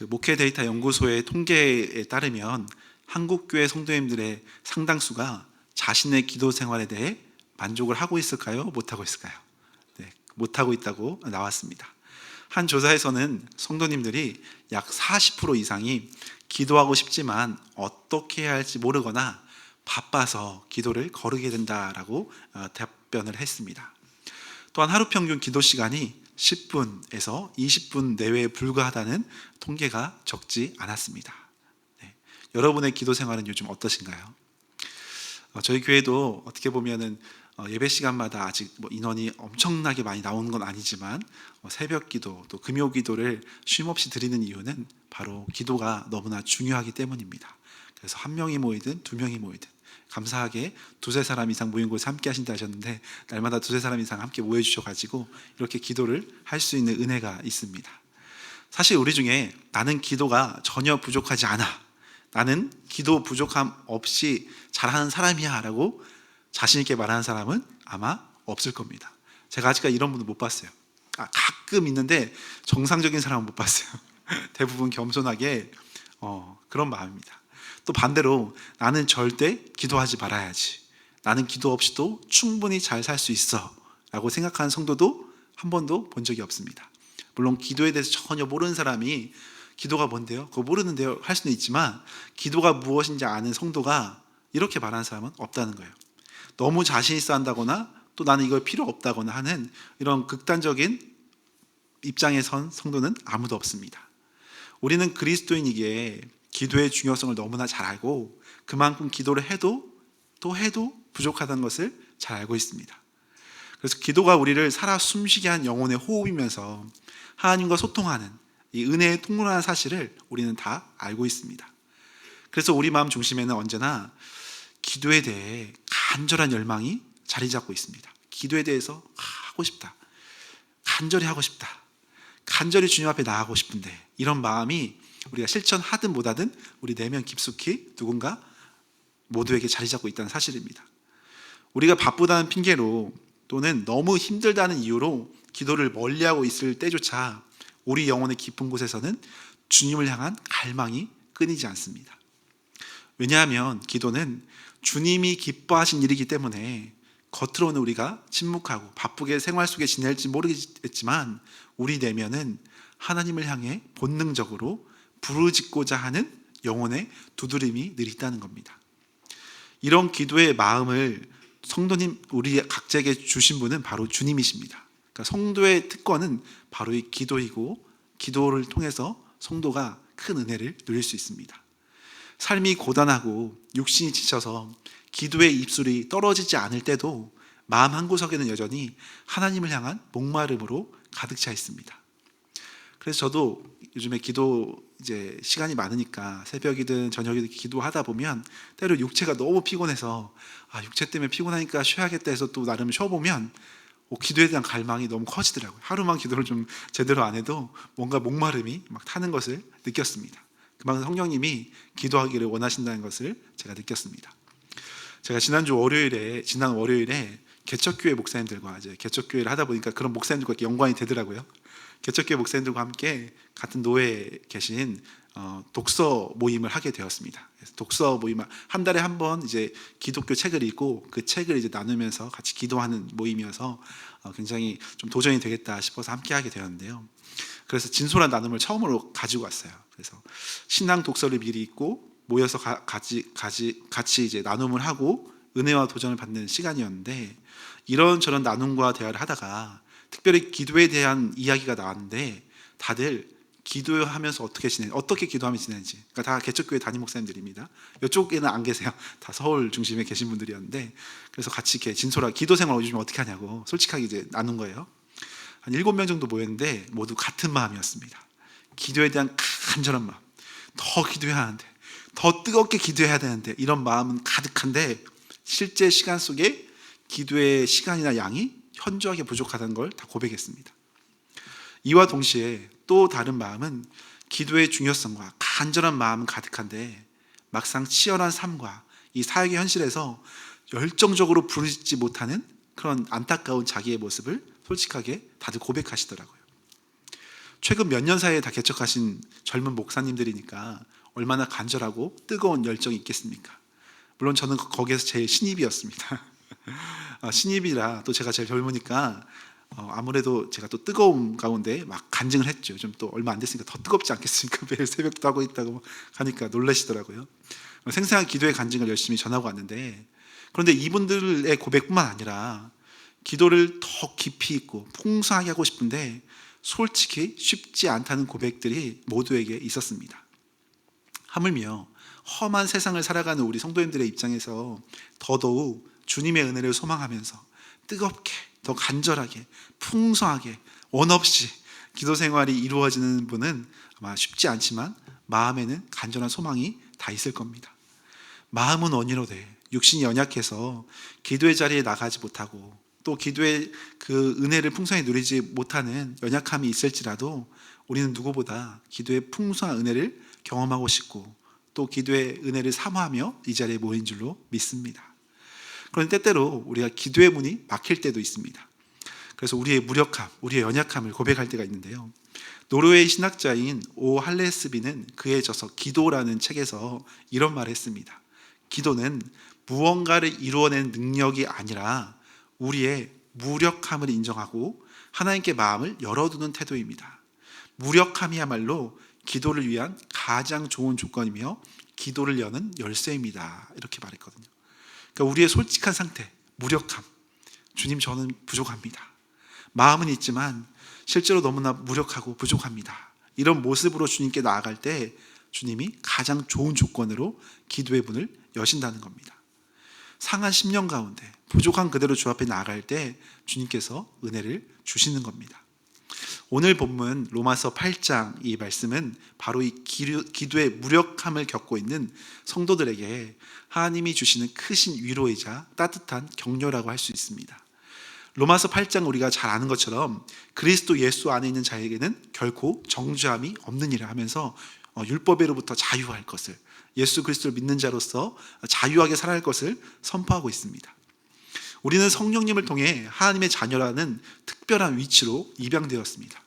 그 목회 데이터 연구소의 통계에 따르면 한국교회 성도님들의 상당수가 자신의 기도 생활에 대해 만족을 하고 있을까요? 못하고 있을까요? 네, 못하고 있다고 나왔습니다. 한 조사에서는 성도님들이 약 40% 이상이 기도하고 싶지만 어떻게 해야 할지 모르거나 바빠서 기도를 거르게 된다라고 답변을 했습니다. 또한 하루 평균 기도 시간이 10분에서 20분 내외에 불과하다는 통계가 적지 않았습니다. 네. 여러분의 기도 생활은 요즘 어떠신가요? 저희 교회도 어떻게 보면은 예배 시간마다 아직 인원이 엄청나게 많이 나오는 건 아니지만 새벽 기도 또 금요 기도를 쉼없이 드리는 이유는 바로 기도가 너무나 중요하기 때문입니다. 그래서 한 명이 모이든 두 명이 모이든 감사하게 두세 사람 이상 모인 곳에 함께 하신다 하셨는데 날마다 두세 사람 이상 함께 모여 주셔가지고 이렇게 기도를 할 수 있는 은혜가 있습니다. 사실 우리 중에 나는 기도가 전혀 부족하지 않아, 나는 기도 부족함 없이 잘하는 사람이야 라고 자신 있게 말하는 사람은 아마 없을 겁니다. 제가 아직까지 이런 분도 못 봤어요. 가끔 있는데 정상적인 사람은 못 봤어요. 대부분 겸손하게 그런 마음입니다. 또 반대로 나는 절대 기도하지 말아야지, 나는 기도 없이도 충분히 잘 살 수 있어 라고 생각하는 성도도 한 번도 본 적이 없습니다. 물론 기도에 대해서 전혀 모르는 사람이 기도가 뭔데요? 그거 모르는데요? 할 수는 있지만 기도가 무엇인지 아는 성도가 이렇게 말하는 사람은 없다는 거예요. 너무 자신 있어 한다거나 또 나는 이걸 필요 없다거나 하는 이런 극단적인 입장에 선 성도는 아무도 없습니다. 우리는 그리스도인이기에 기도의 중요성을 너무나 잘 알고 그만큼 기도를 해도 또 해도 부족하다는 것을 잘 알고 있습니다. 그래서 기도가 우리를 살아 숨쉬게 한 영혼의 호흡이면서 하나님과 소통하는 이 은혜의 통로라는 사실을 우리는 다 알고 있습니다. 그래서 우리 마음 중심에는 언제나 기도에 대해 간절한 열망이 자리 잡고 있습니다. 기도에 대해서 하고 싶다, 간절히 하고 싶다, 간절히 주님 앞에 나아가고 싶은데 이런 마음이 우리가 실천하든 못하든 우리 내면 깊숙이 누군가 모두에게 자리 잡고 있다는 사실입니다. 우리가 바쁘다는 핑계로 또는 너무 힘들다는 이유로 기도를 멀리하고 있을 때조차 우리 영혼의 깊은 곳에서는 주님을 향한 갈망이 끊이지 않습니다. 왜냐하면 기도는 주님이 기뻐하신 일이기 때문에 겉으로는 우리가 침묵하고 바쁘게 생활 속에 지낼지 모르겠지만 우리 내면은 하나님을 향해 본능적으로 부르짖고자 하는 영혼의 두드림이 늘 있다는 겁니다. 이런 기도의 마음을 성도님 우리 각자에게 주신 분은 바로 주님이십니다. 그러니까 성도의 특권은 바로 이 기도이고 기도를 통해서 성도가 큰 은혜를 누릴 수 있습니다. 삶이 고단하고 육신이 지쳐서 기도의 입술이 떨어지지 않을 때도 마음 한구석에는 여전히 하나님을 향한 목마름으로 가득 차 있습니다. 그래서 저도 요즘에 기도 이제 시간이 많으니까 새벽이든 저녁이든 기도하다 보면 때로 육체가 너무 피곤해서 육체 때문에 피곤하니까 쉬어야겠다 해서 또 나름 쉬어보면 기도에 대한 갈망이 너무 커지더라고요. 하루만 기도를 좀 제대로 안 해도 뭔가 목마름이 막 타는 것을 느꼈습니다. 그만큼 성령님이 기도하기를 원하신다는 것을 제가 느꼈습니다. 제가 지난 월요일에 개척교회 목사님들과 이제 개척교회를 하다 보니까 그런 목사님들과 연관이 되더라고요. 개척교회 목사님들과 함께 같은 노회에 계신 독서 모임을 하게 되었습니다. 그래서 독서 모임을 한 달에 한 번 이제 기독교 책을 읽고 그 책을 이제 나누면서 같이 기도하는 모임이어서 굉장히 좀 도전이 되겠다 싶어서 함께 하게 되었는데요. 그래서 진솔한 나눔을 처음으로 가지고 왔어요. 그래서 신앙 독서를 미리 읽고 모여서 같이 이제 나눔을 하고 은혜와 도전을 받는 시간이었는데 이런저런 나눔과 대화를 하다가 특별히 기도에 대한 이야기가 나왔는데 다들 기도하면서 어떻게 기도하면 지내는지, 그러니까 다 개척교회 담임 목사님들입니다. 이쪽에는 안 계세요. 다 서울 중심에 계신 분들이었는데 그래서 같이 이렇게 진솔하게 기도 생활 요즘 어떻게 하냐고 솔직하게 이제 나눈 거예요. 한 7명 정도 모였는데 모두 같은 마음이었습니다. 기도에 대한 간절한 마음, 더 기도해야 하는데, 더 뜨겁게 기도해야 되는데 이런 마음은 가득한데 실제 시간 속에 기도의 시간이나 양이 현저하게 부족하다는 걸 다 고백했습니다. 이와 동시에 또 다른 마음은 기도의 중요성과 간절한 마음은 가득한데 막상 치열한 삶과 이 사역의 현실에서 열정적으로 부르짖지 못하는 그런 안타까운 자기의 모습을 솔직하게 다들 고백하시더라고요. 최근 몇 년 사이에 다 개척하신 젊은 목사님들이니까 얼마나 간절하고 뜨거운 열정이 있겠습니까? 물론 저는 거기에서 제일 신입이었습니다. 신입이라 또 제가 제일 젊으니까 아무래도 제가 또 뜨거움 가운데 막 간증을 했죠. 좀 또 얼마 안 됐으니까 더 뜨겁지 않겠습니까? 매일 새벽도 하고 있다고 하니까 놀라시더라고요. 생생한 기도의 간증을 열심히 전하고 왔는데, 그런데 이분들의 고백뿐만 아니라 기도를 더 깊이 있고 풍성하게 하고 싶은데 솔직히 쉽지 않다는 고백들이 모두에게 있었습니다. 하물며 험한 세상을 살아가는 우리 성도님들의 입장에서 더더욱 주님의 은혜를 소망하면서 뜨겁게, 더 간절하게, 풍성하게, 원 없이 기도 생활이 이루어지는 분은 아마 쉽지 않지만 마음에는 간절한 소망이 다 있을 겁니다. 마음은 원이로되 육신이 연약해서 기도의 자리에 나가지 못하고 또 기도의 그 은혜를 풍성히 누리지 못하는 연약함이 있을지라도 우리는 누구보다 기도의 풍성한 은혜를 경험하고 싶고 또 기도의 은혜를 사모하며 이 자리에 모인 줄로 믿습니다. 그런데 때때로 우리가 기도의 문이 막힐 때도 있습니다. 그래서 우리의 무력함, 우리의 연약함을 고백할 때가 있는데요. 노르웨이 신학자인 오 할레스비는 그의 저서 기도라는 책에서 이런 말을 했습니다. 기도는 무언가를 이루어내는 능력이 아니라 우리의 무력함을 인정하고 하나님께 마음을 열어두는 태도입니다. 무력함이야말로 기도를 위한 가장 좋은 조건이며 기도를 여는 열쇠입니다. 이렇게 말했거든요. 그러니까 우리의 솔직한 상태, 무력함. 주님, 저는 부족합니다. 마음은 있지만 실제로 너무나 무력하고 부족합니다. 이런 모습으로 주님께 나아갈 때 주님이 가장 좋은 조건으로 기도의 문을 여신다는 겁니다. 상한 심령 가운데 부족한 그대로 주 앞에 나아갈 때 주님께서 은혜를 주시는 겁니다. 오늘 본문 로마서 8장 이 말씀은 바로 이 기도의 무력함을 겪고 있는 성도들에게 하나님이 주시는 크신 위로이자 따뜻한 격려라고 할 수 있습니다. 로마서 8장 우리가 잘 아는 것처럼 그리스도 예수 안에 있는 자에게는 결코 정죄함이 없느니라 하면서 율법에로부터 자유할 것을, 예수 그리스도를 믿는 자로서 자유하게 살아갈 것을 선포하고 있습니다. 우리는 성령님을 통해 하나님의 자녀라는 특별한 위치로 입양되었습니다.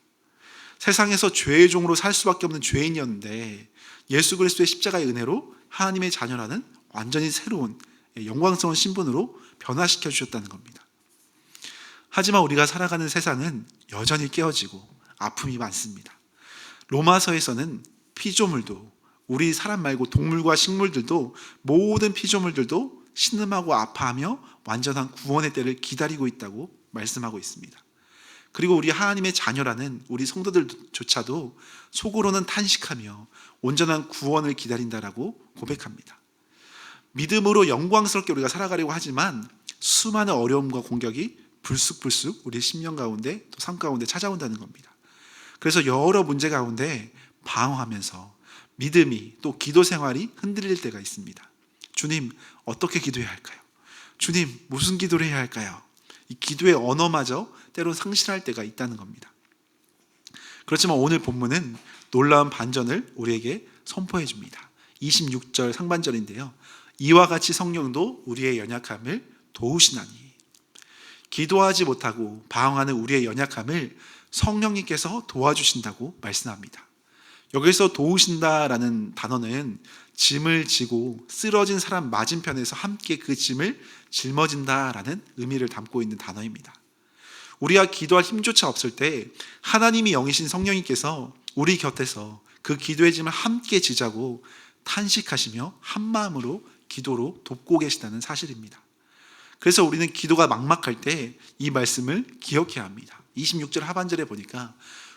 세상에서 죄의 종으로 살 수밖에 없는 죄인이었는데 예수 그리스도의 십자가의 은혜로 하나님의 자녀라는 완전히 새로운 영광스러운 신분으로 변화시켜 주셨다는 겁니다. 하지만 우리가 살아가는 세상은 여전히 깨어지고 아픔이 많습니다. 로마서에서는 피조물도, 우리 사람 말고 동물과 식물들도, 모든 피조물들도 신음하고 아파하며 완전한 구원의 때를 기다리고 있다고 말씀하고 있습니다. 그리고 우리 하나님의 자녀라는 우리 성도들조차도 속으로는 탄식하며 온전한 구원을 기다린다라고 고백합니다. 믿음으로 영광스럽게 우리가 살아가려고 하지만 수많은 어려움과 공격이 불쑥불쑥 우리 심령 가운데 또 삶 가운데 찾아온다는 겁니다. 그래서 여러 문제 가운데 방황하면서 믿음이 또 기도 생활이 흔들릴 때가 있습니다. 주님, 어떻게 기도해야 할까요? 주님, 무슨 기도를 해야 할까요? 이 기도의 언어마저 때론 상실할 때가 있다는 겁니다. 그렇지만 오늘 본문은 놀라운 반전을 우리에게 선포해 줍니다. 26절 상반절인데요. 이와 같이 성령도 우리의 연약함을 도우시나니. 기도하지 못하고 방황하는 우리의 연약함을 성령님께서 도와주신다고 말씀합니다. 여기서 도우신다라는 단어는 짐을 지고 쓰러진 사람 맞은편에서 함께 그 짐을 짊어진다라는 의미를 담고 있는 단어입니다. 우리가 기도할 힘조차 없을 때 하나님이 영이신 성령님께서 우리 곁에서 그 기도의 짐을 함께 지자고 탄식하시며 한마음으로 기도로 돕고 계시다는 사실입니다. 그래서 우리는 기도가 막막할 때 이 말씀을 기억해야 합니다. 26절 하반절에 보니까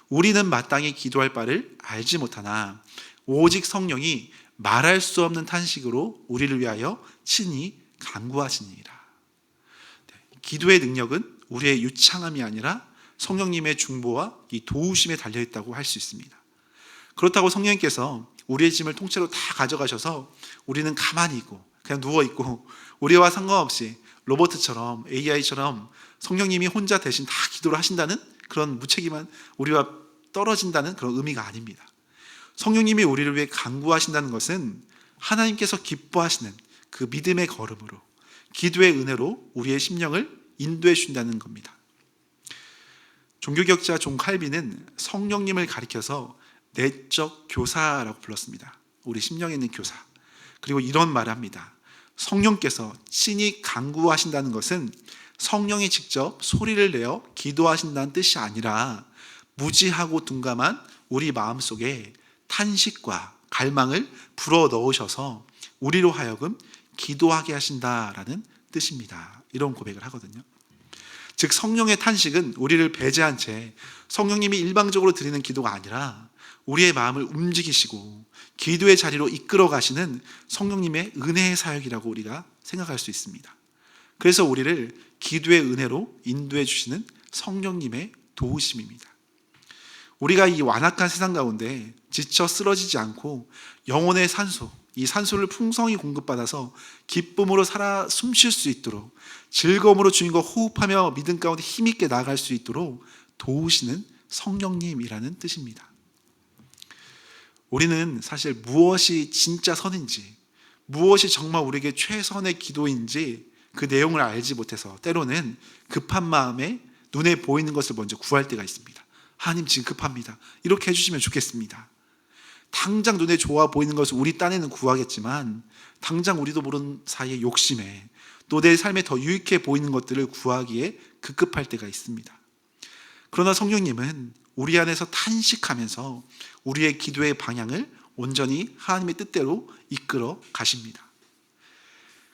우리는 마땅히 기도할 바를 알지 못하나 오직 성령이 말할 수 없는 탄식으로 우리를 위하여 친히 간구하시니라. 기도의 능력은 우리의 유창함이 아니라 성령님의 중보와 이 도우심에 달려있다고 할 수 있습니다. 그렇다고 성령님께서 우리의 짐을 통째로 다 가져가셔서 우리는 가만히 있고 그냥 누워있고 우리와 상관없이 로버트처럼 AI처럼 성령님이 혼자 대신 다 기도를 하신다는 그런 무책임한, 우리와 떨어진다는 그런 의미가 아닙니다. 성령님이 우리를 위해 간구하신다는 것은 하나님께서 기뻐하시는 그 믿음의 걸음으로, 기도의 은혜로 우리의 심령을 인도해 주신다는 겁니다. 종교개혁자 존 칼빈은 성령님을 가리켜서 내적 교사라고 불렀습니다. 우리 심령에 있는 교사. 그리고 이런 말을 합니다. 성령께서 친히 간구하신다는 것은 성령이 직접 소리를 내어 기도하신다는 뜻이 아니라 무지하고 둔감한 우리 마음속에 탄식과 갈망을 불어 넣으셔서 우리로 하여금 기도하게 하신다라는 뜻입니다. 이런 고백을 하거든요. 즉 성령의 탄식은 우리를 배제한 채 성령님이 일방적으로 드리는 기도가 아니라 우리의 마음을 움직이시고 기도의 자리로 이끌어 가시는 성령님의 은혜의 사역이라고 우리가 생각할 수 있습니다. 그래서 우리를 기도의 은혜로 인도해 주시는 성령님의 도우심입니다. 우리가 이 완악한 세상 가운데 지쳐 쓰러지지 않고 영혼의 산소, 이 산소를 풍성히 공급받아서 기쁨으로 살아 숨쉴 수 있도록 즐거움으로 주님과 호흡하며 믿음 가운데 힘있게 나아갈 수 있도록 도우시는 성령님이라는 뜻입니다. 우리는 사실 무엇이 진짜 선인지, 무엇이 정말 우리에게 최선의 기도인지 그 내용을 알지 못해서 때로는 급한 마음에 눈에 보이는 것을 먼저 구할 때가 있습니다. 하나님 지금 급합니다. 이렇게 해주시면 좋겠습니다. 당장 눈에 좋아 보이는 것을 우리 딴에는 구하겠지만 당장 우리도 모르는 사이에 욕심에 또 내 삶에 더 유익해 보이는 것들을 구하기에 급급할 때가 있습니다. 그러나 성령님은 우리 안에서 탄식하면서 우리의 기도의 방향을 온전히 하나님의 뜻대로 이끌어 가십니다.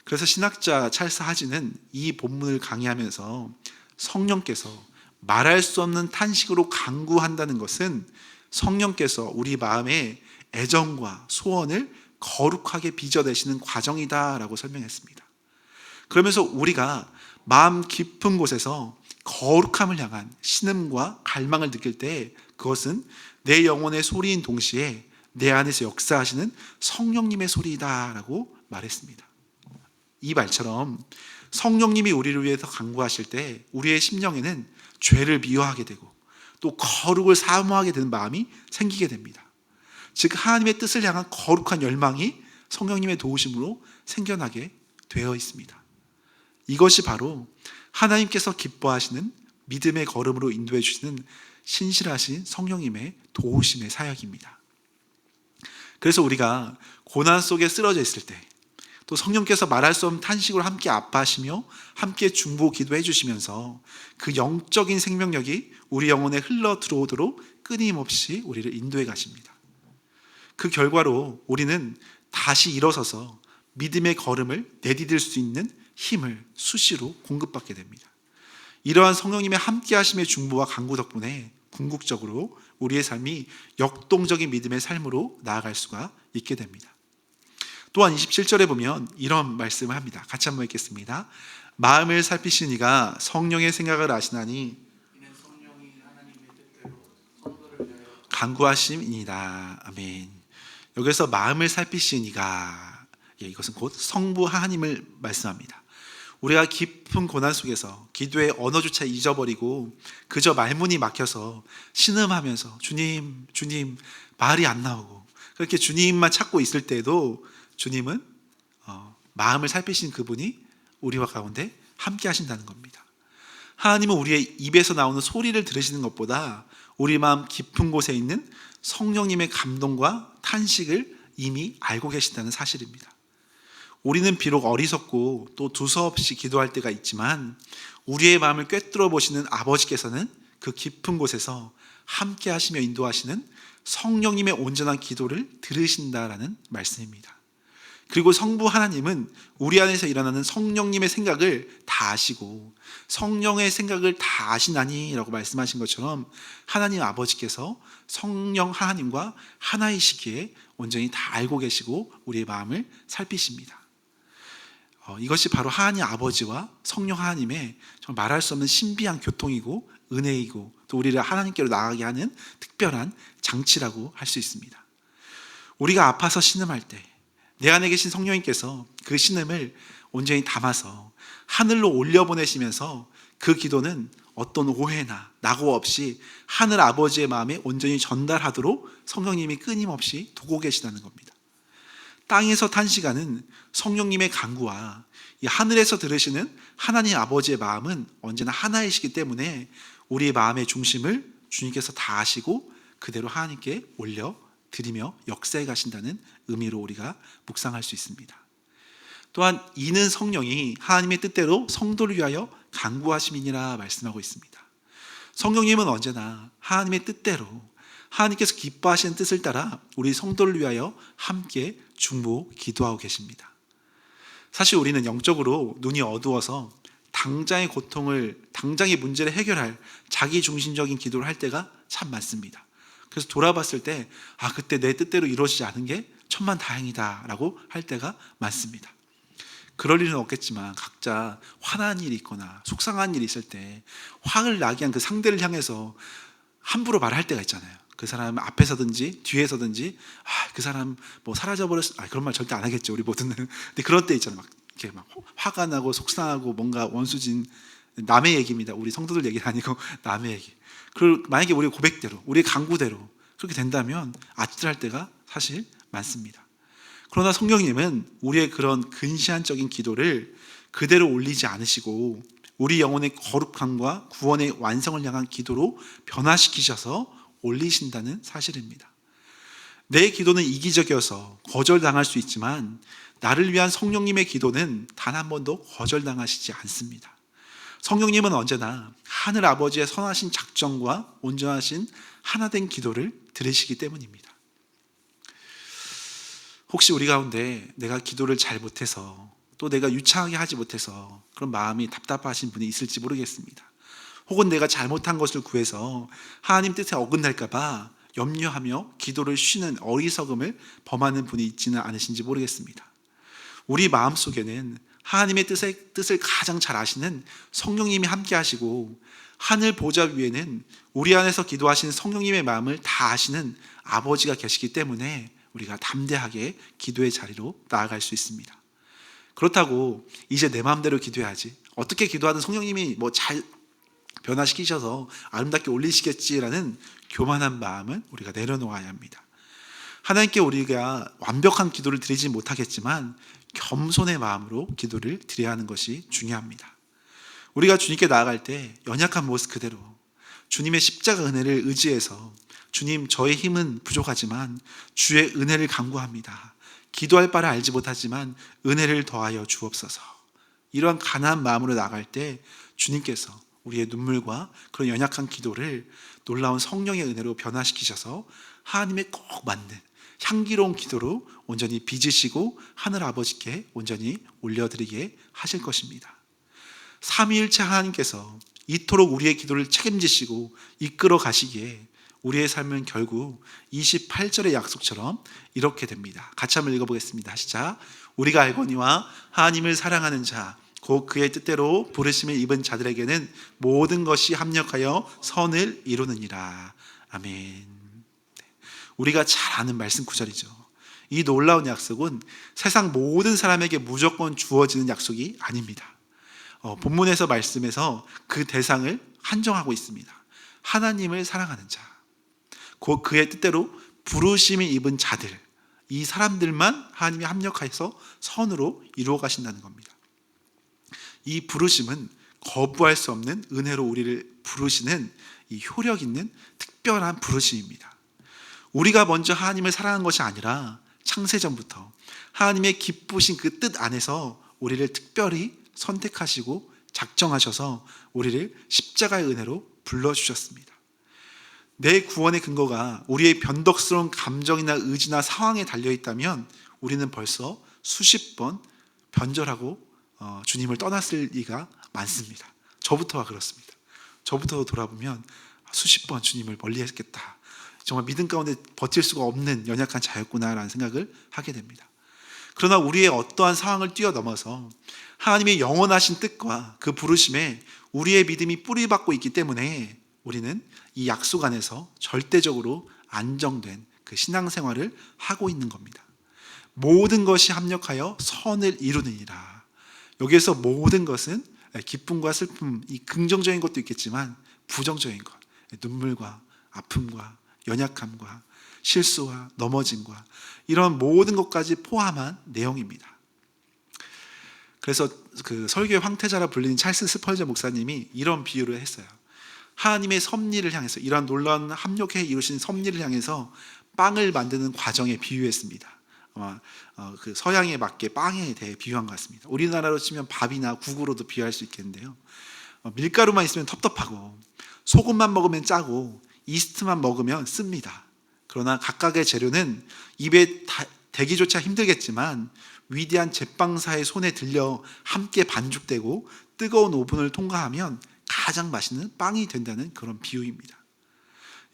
그래서 신학자 찰스 하진은 이 본문을 강의하면서 성령께서 말할 수 없는 탄식으로 간구한다는 것은 성령께서 우리 마음의 애정과 소원을 거룩하게 빚어내시는 과정이다라고 설명했습니다. 그러면서 우리가 마음 깊은 곳에서 거룩함을 향한 신음과 갈망을 느낄 때 그것은 내 영혼의 소리인 동시에 내 안에서 역사하시는 성령님의 소리이다라고 말했습니다. 이 말처럼 성령님이 우리를 위해서 간구하실 때 우리의 심령에는 죄를 미워하게 되고 또 거룩을 사모하게 되는 마음이 생기게 됩니다. 즉 하나님의 뜻을 향한 거룩한 열망이 성령님의 도우심으로 생겨나게 되어 있습니다. 이것이 바로 하나님께서 기뻐하시는 믿음의 걸음으로 인도해 주시는 신실하신 성령님의 도우심의 사역입니다. 그래서 우리가 고난 속에 쓰러져 있을 때 또 성령께서 말할 수 없는 탄식으로 함께 아파하시며 함께 중보 기도해 주시면서 그 영적인 생명력이 우리 영혼에 흘러 들어오도록 끊임없이 우리를 인도해 가십니다. 그 결과로 우리는 다시 일어서서 믿음의 걸음을 내디딜 수 있는 힘을 수시로 공급받게 됩니다. 이러한 성령님의 함께 하심의 중보와 간구 덕분에 궁극적으로 우리의 삶이 역동적인 믿음의 삶으로 나아갈 수가 있게 됩니다. 또한 27절에 보면 이런 말씀을 합니다. 같이 한번 읽겠습니다. 마음을 살피시는 이가 성령의 생각을 아시나니 간구하심이니이다. 아멘. 여기서 마음을 살피시는 이가, 이것은 곧 성부 하나님을 말씀합니다. 우리가 깊은 고난 속에서 기도의 언어조차 잊어버리고 그저 말문이 막혀서 신음하면서 주님, 주님 말이 안 나오고 그렇게 주님만 찾고 있을 때에도 주님은 마음을 살피신 그분이 우리와 가운데 함께 하신다는 겁니다. 하나님은 우리의 입에서 나오는 소리를 들으시는 것보다 우리 마음 깊은 곳에 있는 성령님의 감동과 탄식을 이미 알고 계신다는 사실입니다. 우리는 비록 어리석고 또 두서없이 기도할 때가 있지만 우리의 마음을 꿰뚫어 보시는 아버지께서는 그 깊은 곳에서 함께 하시며 인도하시는 성령님의 온전한 기도를 들으신다라는 말씀입니다. 그리고 성부 하나님은 우리 안에서 일어나는 성령님의 생각을 다 아시고 성령의 생각을 다 아시나니 라고 말씀하신 것처럼 하나님 아버지께서 성령 하나님과 하나이시기에 온전히 다 알고 계시고 우리의 마음을 살피십니다. 이것이 바로 하나님 아버지와 성령 하나님의 정말 말할 수 없는 신비한 교통이고 은혜이고 또 우리를 하나님께로 나아가게 하는 특별한 장치라고 할 수 있습니다. 우리가 아파서 신음할 때 내 안에 계신 성령님께서 그 신음을 온전히 담아서 하늘로 올려보내시면서 그 기도는 어떤 오해나 낙오 없이 하늘 아버지의 마음에 온전히 전달하도록 성령님이 끊임없이 도고 계시다는 겁니다. 땅에서 탄식하는 성령님의 간구와 이 하늘에서 들으시는 하나님 아버지의 마음은 언제나 하나이시기 때문에 우리의 마음의 중심을 주님께서 다 아시고 그대로 하나님께 올려드리며 역사해 가신다는 의미로 우리가 묵상할 수 있습니다. 또한 이는 성령이 하나님의 뜻대로 성도를 위하여 간구하심이니라 말씀하고 있습니다. 성령님은 언제나 하나님의 뜻대로 하나님께서 기뻐하시는 뜻을 따라 우리 성도를 위하여 함께 중보 기도하고 계십니다. 사실 우리는 영적으로 눈이 어두워서 당장의 고통을, 당장의 문제를 해결할 자기 중심적인 기도를 할 때가 참 많습니다. 그래서 돌아봤을 때 그때 내 뜻대로 이루어지지 않은 게 천만다행이다 라고 할 때가 많습니다. 그럴 일은 없겠지만 각자 화난 일이 있거나 속상한 일이 있을 때 화를 나게 한 그 상대를 향해서 함부로 말할 때가 있잖아요. 그 사람 앞에서든지 뒤에서든지 그 사람 뭐 사라져버렸어, 그런 말 절대 안 하겠죠, 우리 모두는. 근데 그런 때 있잖아요. 이렇게 막 화가 나고 속상하고 뭔가 원수진, 남의 얘기입니다. 우리 성도들 얘기는 아니고 남의 얘기. 그리고 만약에 우리 고백대로, 우리 강구대로 그렇게 된다면 아찔할 때가 사실 많습니다. 그러나 성령님은 우리의 그런 근시안적인 기도를 그대로 올리지 않으시고 우리 영혼의 거룩함과 구원의 완성을 향한 기도로 변화시키셔서 올리신다는 사실입니다. 내 기도는 이기적이어서 거절당할 수 있지만 나를 위한 성령님의 기도는 단 한 번도 거절당하시지 않습니다. 성령님은 언제나 하늘 아버지의 선하신 작정과 온전하신 하나된 기도를 들으시기 때문입니다. 혹시 우리 가운데 내가 기도를 잘 못해서 또 내가 유창하게 하지 못해서 그런 마음이 답답하신 분이 있을지 모르겠습니다. 혹은 내가 잘못한 것을 구해서 하나님 뜻에 어긋날까 봐 염려하며 기도를 쉬는 어리석음을 범하는 분이 있지는 않으신지 모르겠습니다. 우리 마음속에는 하나님의 뜻을 가장 잘 아시는 성령님이 함께 하시고 하늘 보좌 위에는 우리 안에서 기도하시는 성령님의 마음을 다 아시는 아버지가 계시기 때문에 우리가 담대하게 기도의 자리로 나아갈 수 있습니다. 그렇다고 이제 내 마음대로 기도해야지, 어떻게 기도하든 성령님이 뭐 잘 변화시키셔서 아름답게 올리시겠지라는 교만한 마음은 우리가 내려놓아야 합니다. 하나님께 우리가 완벽한 기도를 드리지 못하겠지만 겸손의 마음으로 기도를 드려야 하는 것이 중요합니다. 우리가 주님께 나아갈 때 연약한 모습 그대로 주님의 십자가 은혜를 의지해서 주님, 저의 힘은 부족하지만 주의 은혜를 간구합니다. 기도할 바를 알지 못하지만 은혜를 더하여 주옵소서. 이러한 간절한 마음으로 나아갈 때 주님께서 우리의 눈물과 그런 연약한 기도를 놀라운 성령의 은혜로 변화시키셔서 하나님의 꼭 맞는 향기로운 기도로 온전히 빚으시고 하늘 아버지께 온전히 올려드리게 하실 것입니다. 삼위일체 하나님께서 이토록 우리의 기도를 책임지시고 이끌어 가시기에 우리의 삶은 결국 28절의 약속처럼 이렇게 됩니다. 같이 한번 읽어보겠습니다. 시작. 우리가 알거니와 하나님을 사랑하는 자 곧 그의 뜻대로 부르심을 입은 자들에게는 모든 것이 합력하여 선을 이루느니라. 아멘. 우리가 잘 아는 말씀 구절이죠. 이 놀라운 약속은 세상 모든 사람에게 무조건 주어지는 약속이 아닙니다. 본문에서 말씀에서 그 대상을 한정하고 있습니다. 하나님을 사랑하는 자, 곧 그의 뜻대로 부르심을 입은 자들, 이 사람들만 하나님이 합력하여서 선으로 이루어 가신다는 겁니다. 이 부르심은 거부할 수 없는 은혜로 우리를 부르시는 이 효력 있는 특별한 부르심입니다. 우리가 먼저 하나님을 사랑한 것이 아니라 창세전부터 하나님의 기쁘신 그 뜻 안에서 우리를 특별히 선택하시고 작정하셔서 우리를 십자가의 은혜로 불러주셨습니다. 내 구원의 근거가 우리의 변덕스러운 감정이나 의지나 상황에 달려있다면 우리는 벌써 수십 번 변절하고 주님을 떠났을 리가 많습니다. 저부터가 그렇습니다. 저부터 돌아보면 수십 번 주님을 멀리했겠다, 정말 믿음 가운데 버틸 수가 없는 연약한 자였구나라는 생각을 하게 됩니다. 그러나 우리의 어떠한 상황을 뛰어넘어서 하나님의 영원하신 뜻과 그 부르심에 우리의 믿음이 뿌리박고 있기 때문에 우리는 이 약속 안에서 절대적으로 안정된 그 신앙생활을 하고 있는 겁니다. 모든 것이 합력하여 선을 이루느니라. 여기에서 모든 것은 기쁨과 슬픔, 이 긍정적인 것도 있겠지만 부정적인 것, 눈물과 아픔과 연약함과 실수와 넘어짐과 이런 모든 것까지 포함한 내용입니다. 그래서 그 설교의 황태자라 불리는 찰스 스펄전 목사님이 이런 비유를 했어요. 하나님의 섭리를 향해서, 이러한 놀라운 합력해 이루신 섭리를 향해서 빵을 만드는 과정에 비유했습니다. 아마 그 서양에 맞게 빵에 대해 비유한 것 같습니다. 우리나라로 치면 밥이나 국으로도 비유할 수 있겠는데요. 밀가루만 있으면 텁텁하고, 소금만 먹으면 짜고, 이스트만 먹으면 씁니다. 그러나 각각의 재료는 입에 대기조차 힘들겠지만 위대한 제빵사의 손에 들려 함께 반죽되고 뜨거운 오븐을 통과하면 가장 맛있는 빵이 된다는 그런 비유입니다.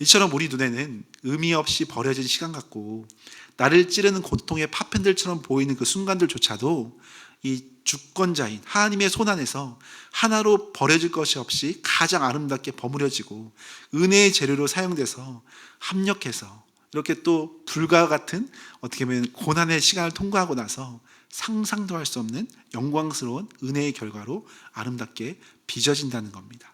이처럼 우리 눈에는 의미 없이 버려진 시간 같고 나를 찌르는 고통의 파편들처럼 보이는 그 순간들조차도 이 주권자인 하나님의 손 안에서 하나로 버려질 것이 없이 가장 아름답게 버무려지고 은혜의 재료로 사용돼서 합력해서 이렇게 또 불과 같은 어떻게 보면 고난의 시간을 통과하고 나서 상상도 할 수 없는 영광스러운 은혜의 결과로 아름답게 빚어진다는 겁니다.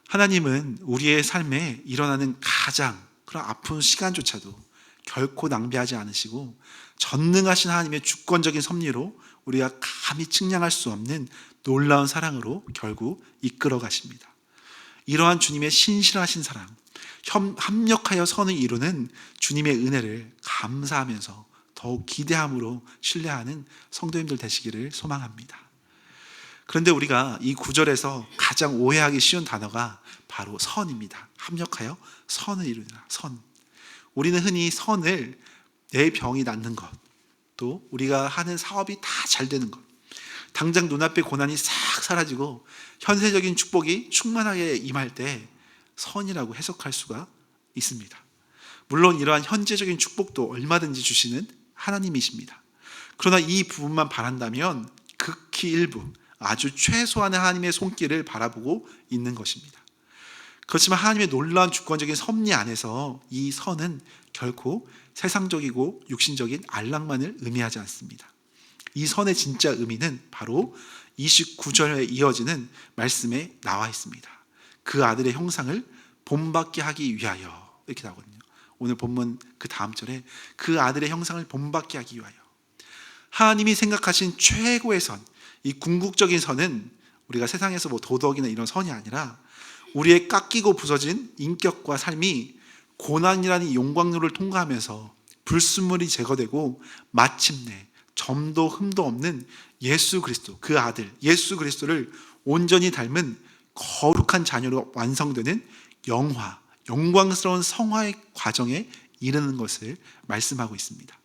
하나님은 우리의 삶에 일어나는 가장 그런 아픈 시간조차도 결코 낭비하지 않으시고 전능하신 하나님의 주권적인 섭리로 우리가 감히 측량할 수 없는 놀라운 사랑으로 결국 이끌어 가십니다. 이러한 주님의 신실하신 사랑, 합력하여 선을 이루는 주님의 은혜를 감사하면서 더욱 기대함으로 신뢰하는 성도님들 되시기를 소망합니다. 그런데 우리가 이 구절에서 가장 오해하기 쉬운 단어가 바로 선입니다. 합력하여 선을 이루라. 선. 우리는 흔히 선을 내 병이 낫는 것, 또 우리가 하는 사업이 다 잘 되는 것, 당장 눈앞의 고난이 싹 사라지고 현세적인 축복이 충만하게 임할 때 선이라고 해석할 수가 있습니다. 물론 이러한 현재적인 축복도 얼마든지 주시는 하나님이십니다. 그러나 이 부분만 바란다면 극히 일부, 아주 최소한의 하나님의 손길을 바라보고 있는 것입니다. 그렇지만 하나님의 놀라운 주권적인 섭리 안에서 이 선은 결코 세상적이고 육신적인 안락만을 의미하지 않습니다. 이 선의 진짜 의미는 바로 29절에 이어지는 말씀에 나와 있습니다. 그 아들의 형상을 본받게 하기 위하여, 이렇게 나오거든요. 오늘 본문 그 다음 절에 그 아들의 형상을 본받게 하기 위하여. 하나님이 생각하신 최고의 선, 이 궁극적인 선은 우리가 세상에서 뭐 도덕이나 이런 선이 아니라 우리의 깎이고 부서진 인격과 삶이 고난이라는 이 용광로를 통과하면서 불순물이 제거되고 마침내 점도 흠도 없는 예수 그리스도, 그 아들 예수 그리스도를 온전히 닮은 거룩한 자녀로 완성되는 영광스러운 성화의 과정에 이르는 것을 말씀하고 있습니다.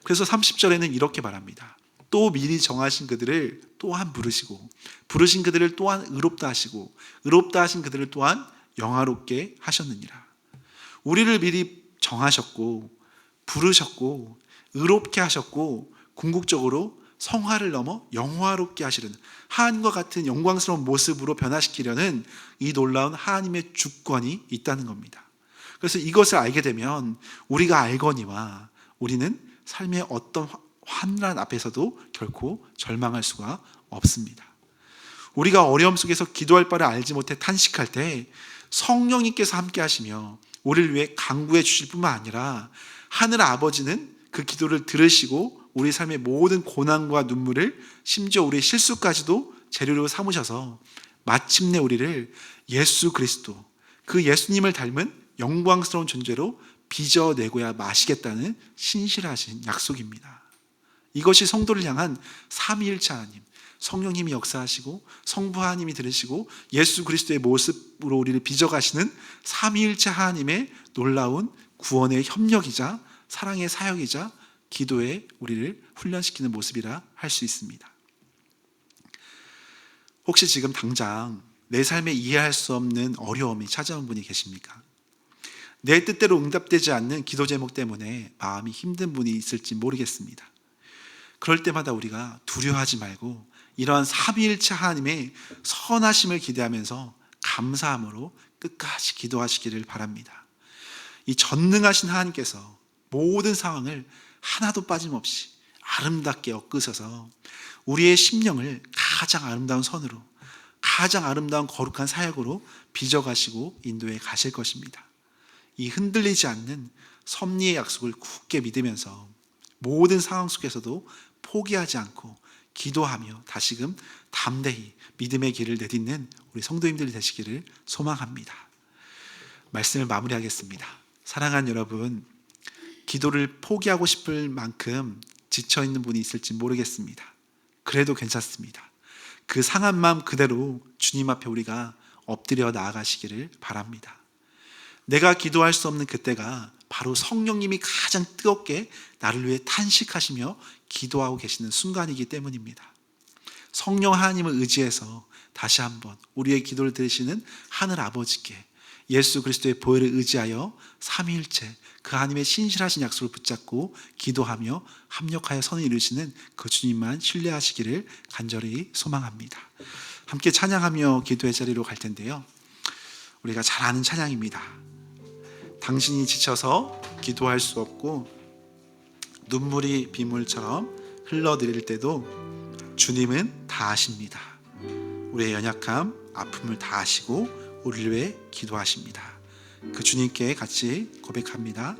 그래서 30절에는 이렇게 말합니다. 또 미리 정하신 그들을 또한 부르시고, 부르신 그들을 또한 의롭다 하시고, 의롭다 하신 그들을 또한 영화롭게 하셨느니라. 우리를 미리 정하셨고 부르셨고 의롭게 하셨고 궁극적으로 성화를 넘어 영화롭게 하시려는, 하나님과 같은 영광스러운 모습으로 변화시키려는 이 놀라운 하나님의 주권이 있다는 겁니다. 그래서 이것을 알게 되면 우리가 알거니와 우리는 삶의 어떤 환난 앞에서도 결코 절망할 수가 없습니다. 우리가 어려움 속에서 기도할 바를 알지 못해 탄식할 때 성령님께서 함께 하시며 우리를 위해 간구해 주실 뿐만 아니라 하늘 아버지는 그 기도를 들으시고 우리 삶의 모든 고난과 눈물을, 심지어 우리의 실수까지도 재료로 삼으셔서 마침내 우리를 예수 그리스도, 그 예수님을 닮은 영광스러운 존재로 빚어내고야 마시겠다는 신실하신 약속입니다. 이것이 성도를 향한 삼위일체 하나님, 성령님이 역사하시고 성부 하나님이 들으시고 예수 그리스도의 모습으로 우리를 빚어가시는 삼위일체 하나님의 놀라운 구원의 협력이자 사랑의 사역이자 기도에 우리를 훈련시키는 모습이라 할 수 있습니다. 혹시 지금 당장 내 삶에 이해할 수 없는 어려움이 찾아온 분이 계십니까? 내 뜻대로 응답되지 않는 기도 제목 때문에 마음이 힘든 분이 있을지 모르겠습니다. 그럴 때마다 우리가 두려워하지 말고 이러한 삼위일체 하나님의 선하심을 기대하면서 감사함으로 끝까지 기도하시기를 바랍니다. 이 전능하신 하나님께서 모든 상황을 하나도 빠짐없이 아름답게 엮으셔서 우리의 심령을 가장 아름다운 선으로, 가장 아름다운 거룩한 사역으로 빚어가시고 인도해 가실 것입니다. 이 흔들리지 않는 섭리의 약속을 굳게 믿으면서 모든 상황 속에서도 포기하지 않고 기도하며 다시금 담대히 믿음의 길을 내딛는 우리 성도님들이 되시기를 소망합니다. 말씀을 마무리하겠습니다. 사랑하는 여러분, 기도를 포기하고 싶을 만큼 지쳐있는 분이 있을지 모르겠습니다. 그래도 괜찮습니다. 그 상한 마음 그대로 주님 앞에 우리가 엎드려 나아가시기를 바랍니다. 내가 기도할 수 없는 그때가 바로 성령님이 가장 뜨겁게 나를 위해 탄식하시며 기도하고 계시는 순간이기 때문입니다. 성령 하나님을 의지해서 다시 한번 우리의 기도를 들으시는 하늘 아버지께 예수 그리스도의 보혈을 의지하여 삼위일체 그 하나님의 신실하신 약속을 붙잡고 기도하며 합력하여 선을 이루시는 그 주님만 신뢰하시기를 간절히 소망합니다. 함께 찬양하며 기도의 자리로 갈 텐데요, 우리가 잘 아는 찬양입니다. 당신이 지쳐서 기도할 수 없고 눈물이 빗물처럼 흘러내릴 때도 주님은 다 아십니다. 우리의 연약함, 아픔을 다 아시고 우리를 위해 기도하십니다. 그 주님께 같이 고백합니다.